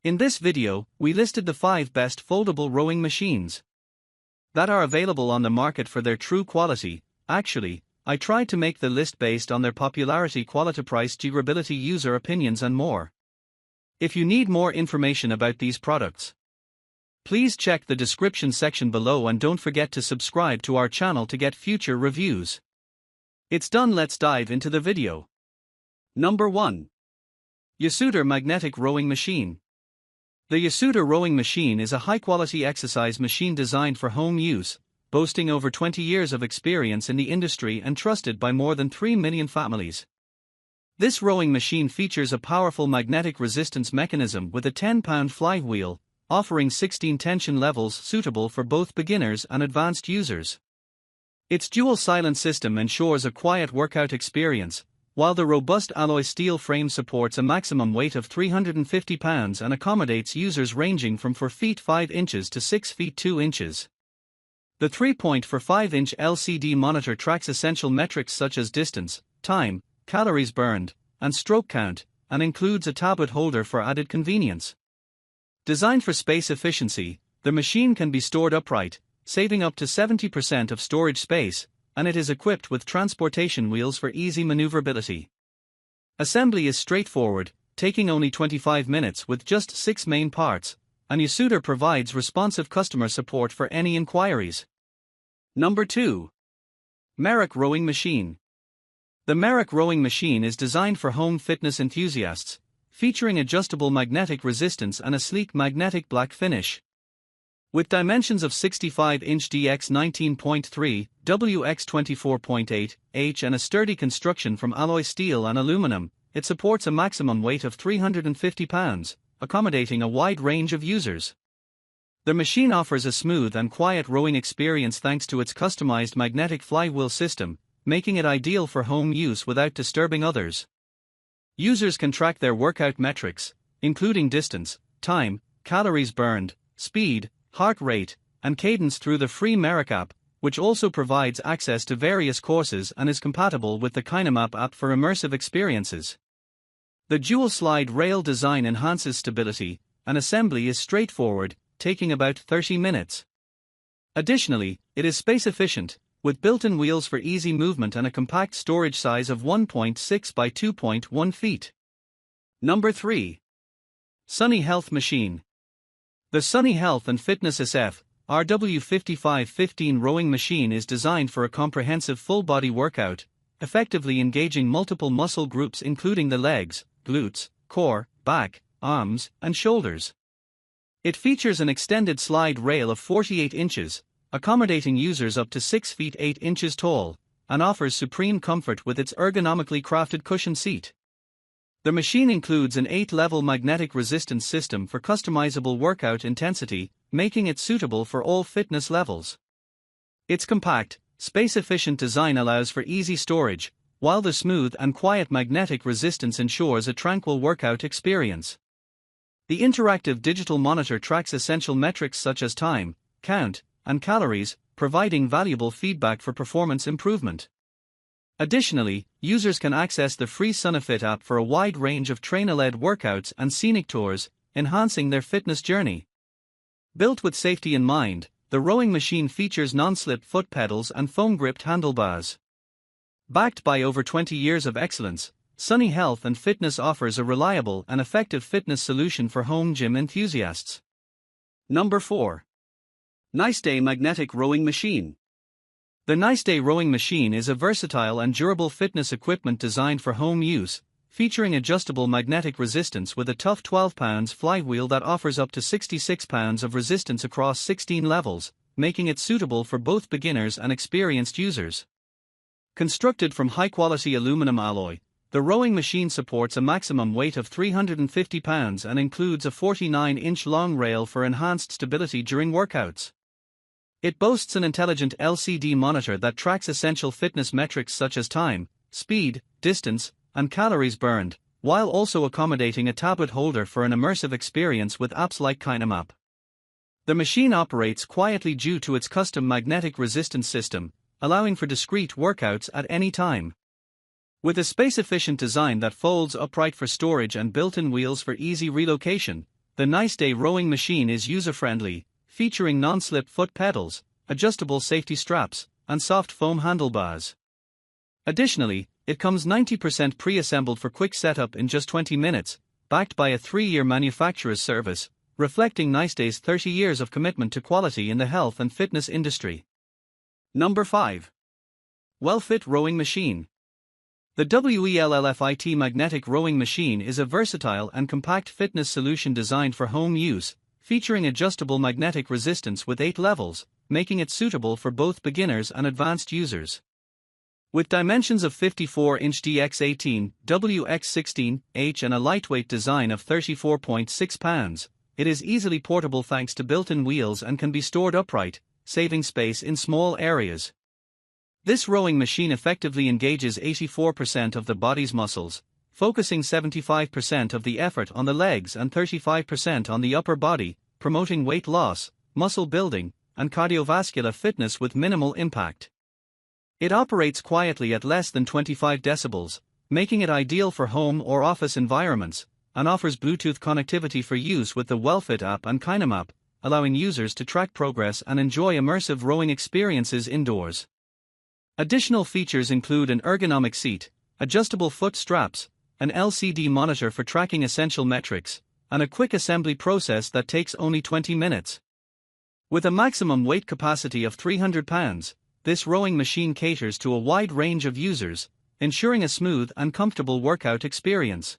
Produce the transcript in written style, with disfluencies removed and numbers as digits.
In this video, we listed the 5 best foldable rowing machines that are available on the market for their true quality. Actually, I tried to make the list based on their popularity, quality, price, durability, user opinions and more. If you need more information about these products, please check the description section below and don't forget to subscribe to our channel to get future reviews. It's done, let's dive into the video. Number 1. YOSUDA Magnetic Rowing Machine. The YOSUDA rowing machine is a high-quality exercise machine designed for home use, boasting over 20 years of experience in the industry and trusted by more than 3 million families. This rowing machine features a powerful magnetic resistance mechanism with a 10-pound flywheel, offering 16 tension levels suitable for both beginners and advanced users. Its dual silent system ensures a quiet workout experience, while the robust alloy steel frame supports a maximum weight of 350 pounds and accommodates users ranging from 4 feet 5 inches to 6 feet 2 inches. The 3.45-inch LCD monitor tracks essential metrics such as distance, time, calories burned, and stroke count, and includes a tablet holder for added convenience. Designed for space efficiency, the machine can be stored upright, saving up to 70% of storage space, and it is equipped with transportation wheels for easy maneuverability. Assembly is straightforward, taking only 25 minutes with just 6 main parts, and YOSUDA provides responsive customer support for any inquiries. Number 2. MERACH Rowing Machine. The MERACH rowing machine is designed for home fitness enthusiasts, featuring adjustable magnetic resistance and a sleek magnetic black finish. With dimensions of 65-inch dx 19.3, wx 24.8 h and a sturdy construction from alloy steel and aluminum, it supports a maximum weight of 350 pounds, accommodating a wide range of users. The machine offers a smooth and quiet rowing experience thanks to its customized magnetic flywheel system, making it ideal for home use without disturbing others. Users can track their workout metrics, including distance, time, calories burned, speed, heart rate, and cadence through the free MERACH app, which also provides access to various courses and is compatible with the KineMap app for immersive experiences. The dual slide rail design enhances stability, and assembly is straightforward, taking about 30 minutes. Additionally, it is space efficient, with built-in wheels for easy movement and a compact storage size of 1.6 by 2.1 feet. Number 3. Sunny Health Machine. The Sunny Health and Fitness SF RW5515 rowing machine is designed for a comprehensive full-body workout, effectively engaging multiple muscle groups including the legs, glutes, core, back, arms, and shoulders. It features an extended slide rail of 48 inches, accommodating users up to 6 feet 8 inches tall, and offers supreme comfort with its ergonomically crafted cushion seat. The machine includes an 8-level magnetic resistance system for customizable workout intensity, making it suitable for all fitness levels. Its compact, space-efficient design allows for easy storage, while the smooth and quiet magnetic resistance ensures a tranquil workout experience. The interactive digital monitor tracks essential metrics such as time, count, and calories, providing valuable feedback for performance improvement. Additionally, users can access the free SunFit app for a wide range of trainer-led workouts and scenic tours, enhancing their fitness journey. Built with safety in mind, the rowing machine features non-slip foot pedals and foam-gripped handlebars. Backed by over 20 years of excellence, Sunny Health and Fitness offers a reliable and effective fitness solution for home gym enthusiasts. Number 4. Niceday Magnetic Rowing Machine. The Niceday rowing machine is a versatile and durable fitness equipment designed for home use, featuring adjustable magnetic resistance with a tough 12 pounds flywheel that offers up to 66 pounds of resistance across 16 levels, making it suitable for both beginners and experienced users. Constructed from high-quality aluminum alloy, the rowing machine supports a maximum weight of 350 pounds and includes a 49-inch long rail for enhanced stability during workouts. It boasts an intelligent LCD monitor that tracks essential fitness metrics such as time, speed, distance, and calories burned, while also accommodating a tablet holder for an immersive experience with apps like KineMap. The machine operates quietly due to its custom magnetic resistance system, allowing for discrete workouts at any time. With a space-efficient design that folds upright for storage and built-in wheels for easy relocation, The Niceday rowing machine is user-friendly, featuring non-slip foot pedals, adjustable safety straps, and soft foam handlebars. Additionally, it comes 90% pre-assembled for quick setup in just 20 minutes, backed by a 3-year manufacturer's service, reflecting Niceday's 30 years of commitment to quality in the health and fitness industry. Number 5. WELLFIT Rowing Machine. The WELLFIT magnetic rowing machine is a versatile and compact fitness solution designed for home use, featuring adjustable magnetic resistance with 8 levels, making it suitable for both beginners and advanced users. With dimensions of 54-inch dx18, wx16h and a lightweight design of 34.6 pounds, it is easily portable thanks to built-in wheels and can be stored upright, saving space in small areas. This rowing machine effectively engages 84% of the body's muscles, focusing 75% of the effort on the legs and 35% on the upper body, promoting weight loss, muscle building, and cardiovascular fitness with minimal impact. It operates quietly at less than 25 decibels, making it ideal for home or office environments, and offers Bluetooth connectivity for use with the WELLFIT app and KineMap, allowing users to track progress and enjoy immersive rowing experiences indoors. Additional features include an ergonomic seat, adjustable foot straps, an LCD monitor for tracking essential metrics, and a quick assembly process that takes only 20 minutes. With a maximum weight capacity of 300 pounds, this rowing machine caters to a wide range of users, ensuring a smooth and comfortable workout experience.